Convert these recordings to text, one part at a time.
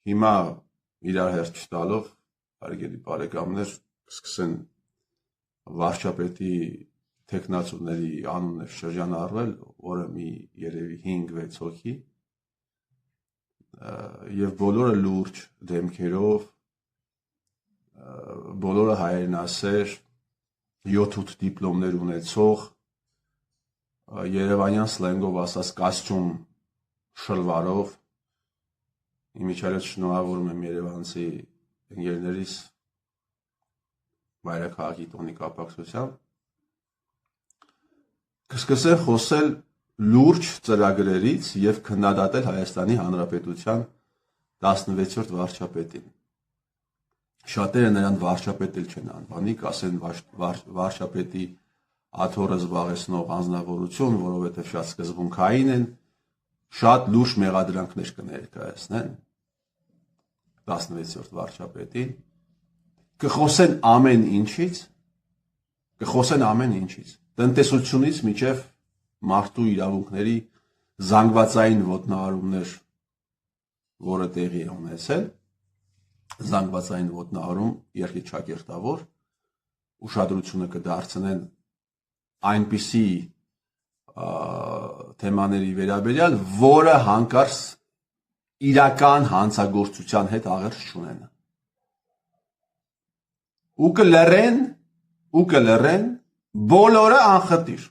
հիմա իրար հերթ չտալով, հարգելի բարեկամներ, սկսեն վարչապետի թեկնածուների անուններ շրջանառվել, որը մի երևի 5-6 հոգի, եւ բոլորը լուրջ դեմքերով, բոլորը հայրենասեր, 7-8 դիպլոմներ ունեցող, երևանյան սլենգով ասած կոստյում շլվարով, իմիջիայլոց շնորհավորում եմ երևանցի ընկերներիս մայրաքաղաքի տոնի կապակցությամբ, կսկսեն խոսել լուրջ ծրագրերից եւ քննադատել Հայաստանի Հանրապետության 16-րդ վարչապետին։ Շատերը նրան վարչապետ էլ չեն անվանի, կասեն վարչապետի աթոռը զբաղեցնող անձնավորություն, որովհետեւ շատ սկզբունքային են, շատ լուրջ մեղադրանքներ կներկայացնեն 16-րդ վարչապետին, կխոսեն ամեն ինչից, տնտեսությունից մինչև մարդու իրավունքների զանգվածային ոտնահարումներ, որը տեղի է ունեցել, զանգվածային ոտնահարում երկիչակերտավոր, ուշադրությունը կդարձնեն այնպիսի թեմաների վերաբերյալ, որը հանկարծ իրական հանցագործության հետ աղերս չունեն։ Ու կլռեն բոլորը անխտիր։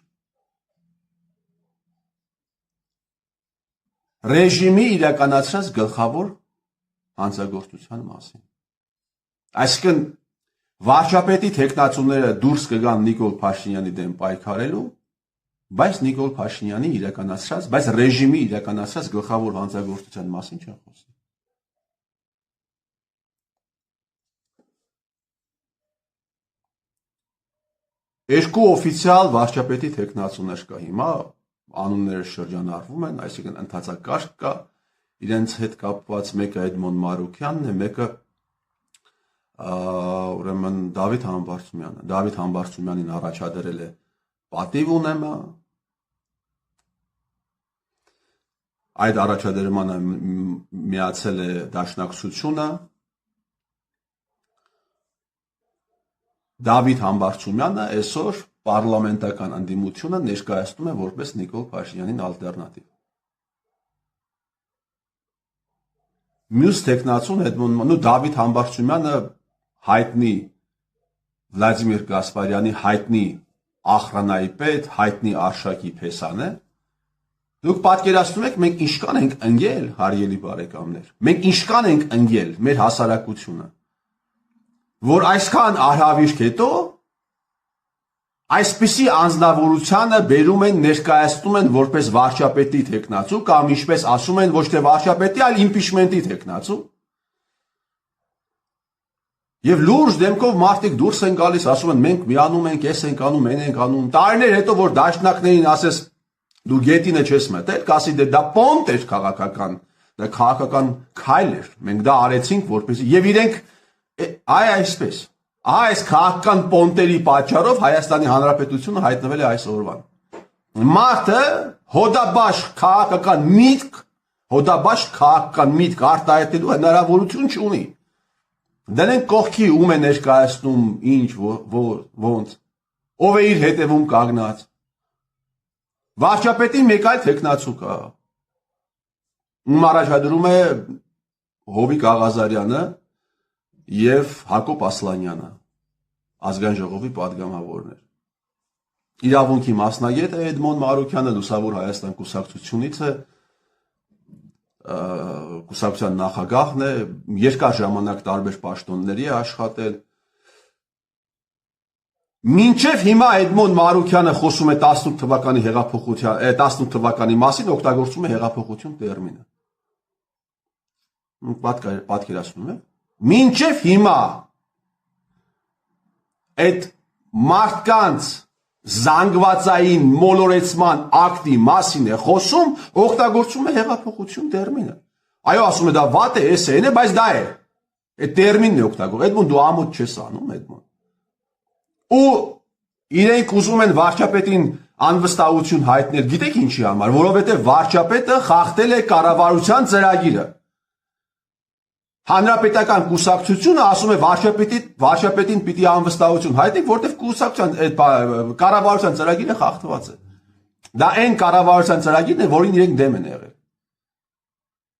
Ռեժիմի իրականացրած գլխավոր հանցագործության մասին։ Այսինքն վարչապետի թեկնածուները դուրս կգան Նիկոլ Փաշինյանի դեմ պայքարելու, բայց Նիկոլ Փաշինյանի իրականացրած, բայց ռեժիմի իրականացրած գլխավոր հանցագործության մասին չեն խոսի։ Երկու օֆիցիալ վարչապետի թեկնածուներ կա հիմա, անունները շրջանառվում են, այսինքն ընթացակարգ կա, իրենց հետ կապված մեկը Էդմոն Մարուքյանն է, մեկը ուրեմն Դավիթ Համբարձումյանը։ Դավիթ Համբարձումյանին առաջադրել է պատիվ ունեմը, այդ առաջադրմանը միացել է Դաշնակցությունը, Դավիթ Համբարձումյանը այսօր պարլամենտական ընդդիմությունը ներկայացնում է որպես Նիկոլ Փաշինյանին ալտերնատիվ։ Մյուս թեկնածուն Դավիթ Համբարձումյանը հայտնի Վլադիմիր Գասպարյանի հայտնի ախրանայի պետ, հայտնի արշակի փեսան է։ Դուք պատկերացնում եք, մենք ինչքան ենք ընկել, հարգելի բարեկամներ, մենք ինչքան ենք ընկել մեր հասարակությունը, որ այսքան արհավիրք հետո այսպիսի անձնավորությանը բերում են, ներկայացնում են որպես վարչապետի թեկնածու կամ ինչպես ասում են ոչ թե վարչապետի, այլ իմպիչմենտի թեկնածու։ Եվ լուրջ դեմքով մարդիկ դուրս են գալիս, ասում են մենք միանում ենք, էս ենք անում, են ենք անում։ Տարիներ հետո որ դաշնակներին ասես դու գետինը չես մտել, կասի դե դա պոնտ էր քաղաքական, դա քաղաքական քայլ էր։ Մենք դա արեցինք որպեսզի եւ իրենք այսպես այս քաղաքական պոնտերի պատճառով Հայաստանի Հանրապետությունը հայտնվել է այս օրվան։ Մարդը հոդաբաշխ քաղաքական միտք արտահայտելու հնարավորություն չունի։ Դրանք կողքի ում է ներկայացնում, ինչ, ոնց, ով է իր հետևում կանգնած։ Վարչապետի մեկ այլ թեկնածու կա։ Ում առաջադրում է Հովիկ Աղազարյանը եւ Հակոբ Ասլանյանը, ազգային ժողովի падգամավորներ։ Իրավունքի մասնագետ է Էդմոն Մարուքյանը, Լուսավոր Հայաստան կուսակցությունից է, կուսակցության նախագահն է, երկար ժամանակ տարբեր պաշտոնների է աշխատել։ Մինչև հիմա Էդմոն Մարուքյանը խոսում է 18 թվականի հեղափոխության, 18 թվականի մասին օգտագործում է հեղափոխություն տերմինը։ Պատկերացնում եք։ Մինչև հիմա այդ մարդկանց զանգվածային մոլորեցման ակտի մասին է խոսում, օգտագործում է հեղափոխություն տերմինը։ Այո, ասում է դա վատ է, էս է, բայց դա է։ Այդ տերմինն է օգտագործում։ Էդմոն դու ամոթ չես անում, Էդմոն։ Ու իրենք ուզում են վարչապետին անվստահություն հայտնել, գիտեք ինչի համար, որովհետև վարչապետը խախտել է կառավարության ծրագիրը։ Հանրապետական կուսակցությունը ասում է վարչապետին պիտի անվստահություն հայտնի, որտեղ կուսակցության այդ կառավարության ծրագիրը խախտված է։ Դա այն կառավարության ծրագիրն է, որին իրենք դեմ են եղել։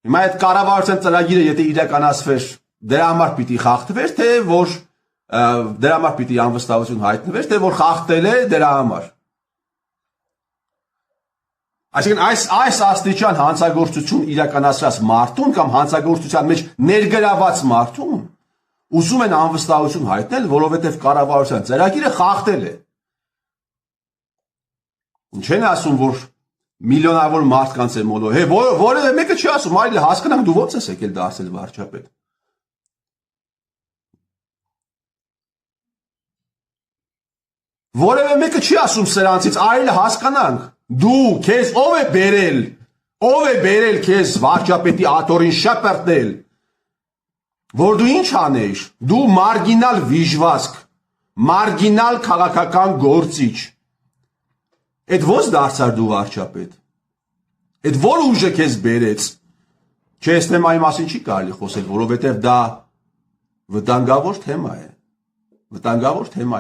Հիմա այդ կառավարության ծրագիրը եթե իրականացվեր, դրա համար պիտի խախտվեր, թե որ դրա համար պիտի անվստահություն հայտնվեր, թե որ խախտել է դրա համար։ Այսինքն այս աստիճան հանցագործություն իրականացրած մարդուն կամ հանցագործության մեջ ներգրաված մարդուն ուզում են անվստահություն հայտնել, որովհետև կառավարության ծրագիրը խախտել է։ Չեն ասում, որ միլիոնավոր մարդկանց է մոլո։ Որևէ մեկը չի ասում, այլ հասկանանք դու ո՞նց ես եկել դարձել վարչապետ։ Որևէ մեկը չի ասում սրանցից, այլ հասկանանք։ Դու քեզ ով է բերել քեզ վարչապետի աթոռին շպրտել, որ դու ինչ անեիր, դու մարգինալ վիժվածք, մարգինալ քաղաքական գործիչ, այդ ո՞նց դարձար դու վարչապետ, այդ որ ուժը քեզ բերեց, չէ, այս թեմայի մասին չի կարելի խոսել, որովհետև դա վտանգավոր թեմա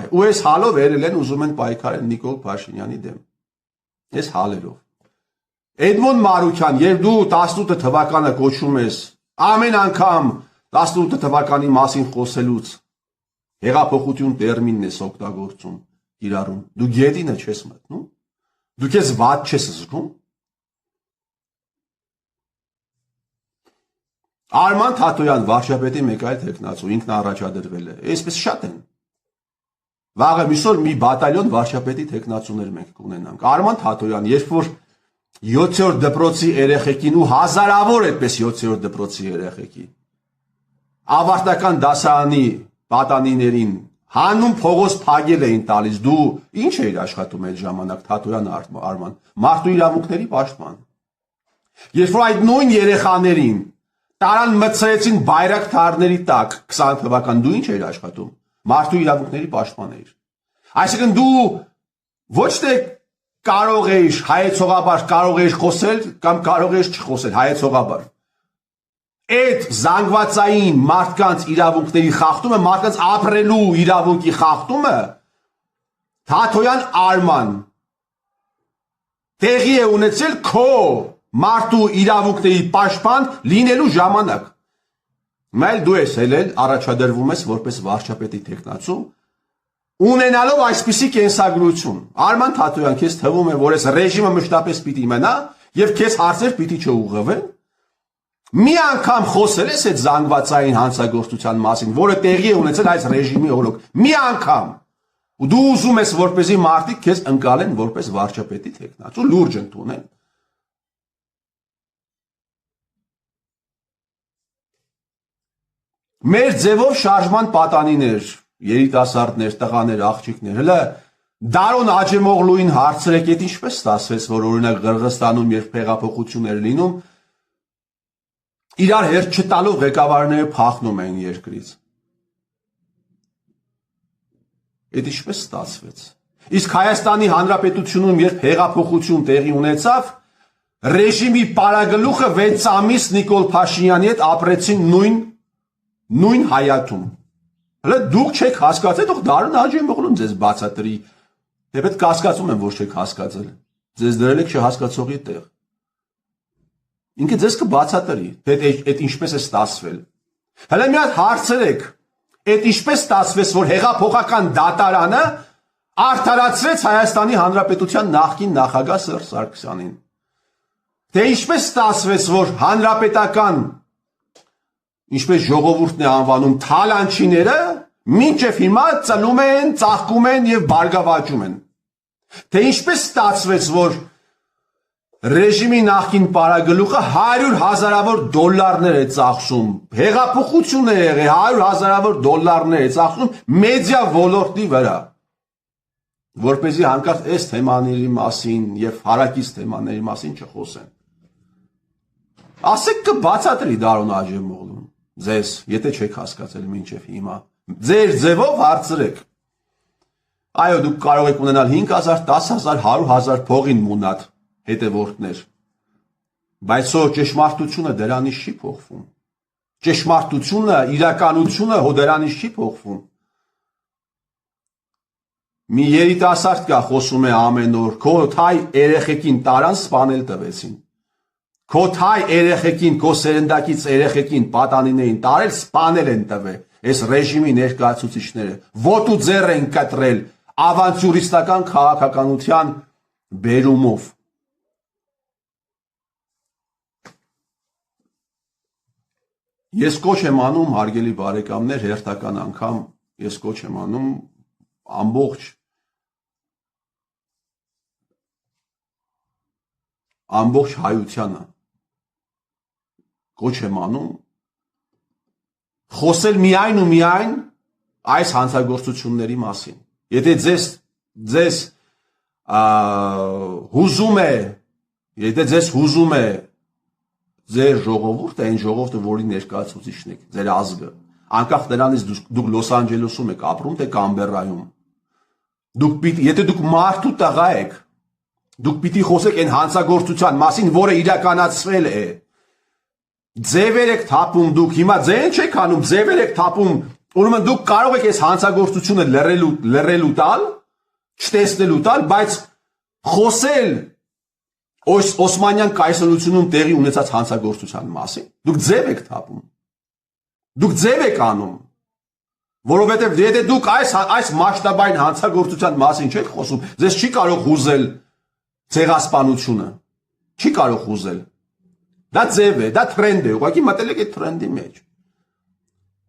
է, ու այս հալով երել են ուզում են պայքարել Նիկոլ Փաշինյանի դեմ, այս հալերով։ Էդմոն Մարուքյան, երբ դու 18 թվականը կոչում ես, ամեն անգամ 18 թվականի մասին խոսելուց հեղափոխություն տերմինն ես օգտագործում, կիրառում, դու գետինը չես մտնում, դու քեզ վատ չես զգում։ Արման Թաթոյան վարչապետի մեկ այլ թեկնածու, ինքն առաջադրվել է, այսպես շատ են։ Վաղը միսօր մի բատալյոն վարչապետի թեկնածուներ մենք կունենանք։ Արման Թաթոյան, երբ որ 7-րդ դպրոցի երեխեքին ու հազարավոր այդպես 7-րդ դպրոցի երեխեքի ավարտական դասարանի պատանիներին հանուն փողոց փագել էին տալիս, դու ինչ էիր աշխատում այդ ժամանակ Թաթոյան Արման, մարդու իրավունքների պաշտպան։ Երբ որ այդ նույն երեխաներին տարան մտցրեցին բայրակթարների տակ 20 թվական, դու ինչ էիր աշխատում, մարդու իրավունքների պաշտպան էիր։ Այսինքն դու ոչ թե կարող էիր հայեցողաբար կարող էիր խոսել կամ կարող էիր չխոսել հայեցողաբար։ Այդ զանգվածային մարդկանց իրավունքների խախտումը, մարդկանց ապրելու իրավունքի խախտումը Թաթոյան Արման տեղի է ունեցել քո մարդու իրավունքների պաշտպան լինելու ժամանակ։ Մայլ դու ես ելել, առաջադրվում ես որպես վարչապետի թեկնածու, ունենալով այսպիսի կենսագրություն։ Արման Թաթոյան, քեզ թվում է, որ այս ռեժիմը մշտապես պիտի մնա եւ քեզ հարցեր պիտի չուղղվեն։ Մի անգամ խոսել ես այդ զանգվածային հանցագործության մասին, որը տեղի է ունեցել այս ռեժիմի օրոք։ Մի անգամ։ Ու դու ուզում ես, որպեսզի մարդիկ քեզ ընկալեն որպես վարչապետի թեկնածու, լուրջ ընդունեն։ Մեր ձևով շարժման պատանիներ, երիտասարդներ, տղաներ, աղջիկներ, հələ Դարոն Աջեմօղլուին հարցրեք, այդ ինչպես ստացվեց, որ օրինակ Ղրղստանում երբ հեղափոխություն էր լինում, իրար հերթ չտալով ղեկավարները փախնում են երկրից։ Այդ ինչպես ստացվեց։ Իսկ Հայաստանի Հանրապետությունում երբ հեղափոխություն տեղի ունեցավ, ռեժիմի պարագլուխը 6 ամիս Նիկոլ Փաշինյանի հետ ապրեցին նույն հայաթում։ Հələ դուք չեք հասկացել, թող Դարոն Աջեմօղլուն ձեզ բացատրի։ Դե պետք է հասկացում եմ, որ չեք հասկացել։ Ձեզ դրել եք չհասկացողի տեղ։ Ինքը ձեզ կբացատրի, թե այդ ինչպես է ստացվել։ Հələ մի հատ հարցրեք, այդ ինչպես ստացվեց, որ հեղափոխական դատարանը արդարացրեց Հայաստանի Հանրապետության նախկին նախագահ Սերժ Սարգսյանին։ Թե ինչպես ստացվեց, որ հանրապետական ինչպես ժողովուրդն է անվանում թալանչիները մինչև հիմա ծնում են, ծաղկում են եւ բարգավաճում են։ Թե ինչպես ստացվեց, որ ռեժիմի նախկին պարագլուխը 100,000-ավոր դոլարներ է ծախսում, հեղափոխություն է եղել, 100,000-ավոր դոլարներ է ծախսում մեդիա ոլորտի վրա, որպեսզի հանկարծ այս թեմաների մասին եւ հարակից թեմաների մասին չխոսեն։ Ասեք կբացատրի Դարոն Աջեմօղլուն ձեզ, եթե չեք հասկացել մինչև հիմա, ձեր ձևով հարցրեք։ Այո, դուք կարող եք ունենալ 5,000, 10,000, 100,000 փողին մունատ հետևորդներ, բայց սո ճշմարտությունը դրանից չի փոխվում։ ճշմարտությունը, իրականությունը հոդերանից չի փոխվում։ Մի երիտասարդ կա խոսում է ամեն օր, քո թայ երեխեքին տարան սպանել տվեցին։ Քո թայ երեխեքին, քո սերնդակից երեխեքին պատանիներին տարել սպանել են տվել։ Այս ռեժիմի ներկայացուցիչները ոտու ձեռ են կտրել ավանտյուրիստական քաղաքականության բերումով։ Ես կոչ եմ անում, հարգելի բարեկամներ, հերթական անգամ ես կոչ եմ անում ամբողջ հայությանը կոչ եմ անում խոսել միայն ու միայն այս հանցագործությունների մասին։ Եթե ձեզ հուզում է ձեր ժողովուրդը, այն ժողովուրդը, որի ներկայացուցիչն եք, ձեր ազգը, անկախ նրանից դուք Լոս Անջելեսում եք ապրում, թե Կամբերայում, եթե դուք մարդու տղա եք, դուք պիտի խոսեք այն հանցագործության մասին, որը իրականացվել է։ Ձևեր եք թափում դուք, հիմա ձեն չեք անում, ձևեր եք թափում, ուրեմն դուք կարող եք այս հանցագործությունը լռելու տալ, չտեսնելու տալ, բայց խոսել Օսմանյան կայսրությունում տեղի ունեցած հանցագործության մասին, դուք ձև եք թափում, դուք ձև եք անում, որովհետև եթե դուք այս մասշտաբային հանցագործության մասին չեք խոսում, ձեզ չի կարող հուզել ցեղասպանությունը, չի կարող հուզել, դա ձև է, դա թրենդ է, ուղղակի մտել եք այդ թրենդի մեջ,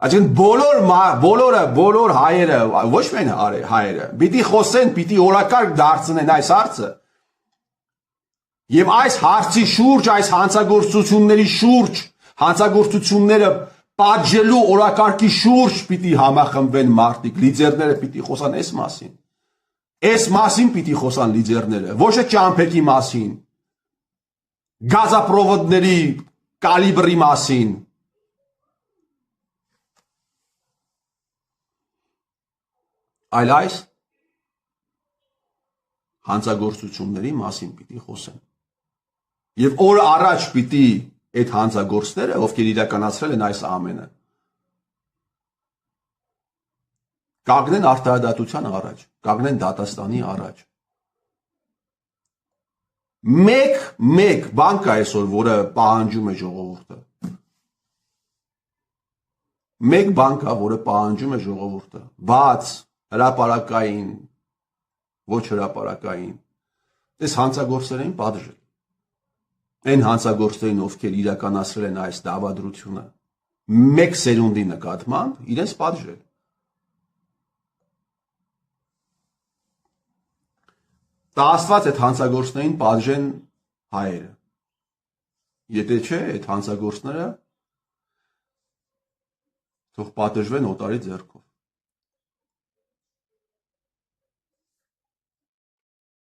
այսինքն բոլոր հայերը, ոչ միայն հայերը, պիտի խոսեն, պիտի օրակարգ դարձնեն այս հարցը, Եվ այս հարցի շուրջ, այս հանցագործությունների շուրջ, հանցագործությունները պատժելու օրակարգի շուրջ պիտի համախմբվեն մարդիկ, լիդերները պիտի խոսան այս մասին։ Այս մասին պիտի խոսան լիդերները, ոչ է ճամփեքի մասին, գազապրովոդների կալիբրի մասին։ Այլ այս հանցագործությունների մասին պիտի խոսեն։ Եվ օր առաջ պիտի այդ հանցագործները, ովքեր իրականացրել են այս ամենը, կանգնեն արդարադատության առաջ, կանգնեն դատաստանի առաջ։ Մեկ բան կա այսօր, որը պահանջում է ժողովուրդը։ Մեկ բան կա, որը պահանջում է ժողովուրդը։ Բաց, հրապարակային, ոչ հրապարակային, այս հանցագործներին պատժել։ Այն հանցագործներին, ովքեր իրականացրել են այս դավադրությունը, մեկ սերունդի նկատմամբ իրենց պատժել։ Դա Աստված այդ հանցագործներին պատժեն հայերը։ Եթե չէ, այդ հանցագործները թող պատժվեն օտարի ձեռքով։